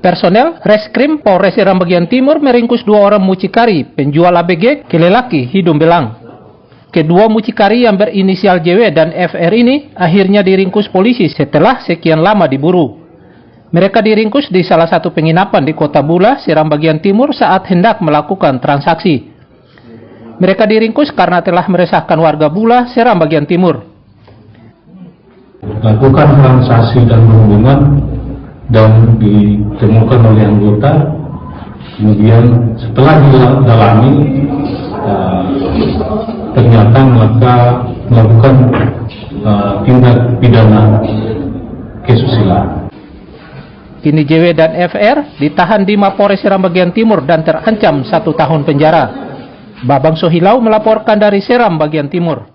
Personel Reskrim Polres Seram bagian Timur meringkus 2 orang mucikari penjual ABG ke lelaki hidung belang. Kedua mucikari yang berinisial JW dan FR ini akhirnya diringkus polisi setelah sekian lama diburu. Mereka diringkus di salah satu penginapan di Kota Bula, Seram bagian Timur saat hendak melakukan transaksi. Mereka diringkus karena telah meresahkan warga Bula, Seram bagian Timur. Lakukan transaksi dan hubungan dan ditemukan oleh anggota. Kemudian setelah didalami ternyata melakukan tindak pidana kesusilaan. Kini JW dan FR ditahan di Mapores Seram bagian Timur dan terancam 1 tahun penjara. Babang Sohilau melaporkan dari Seram bagian Timur.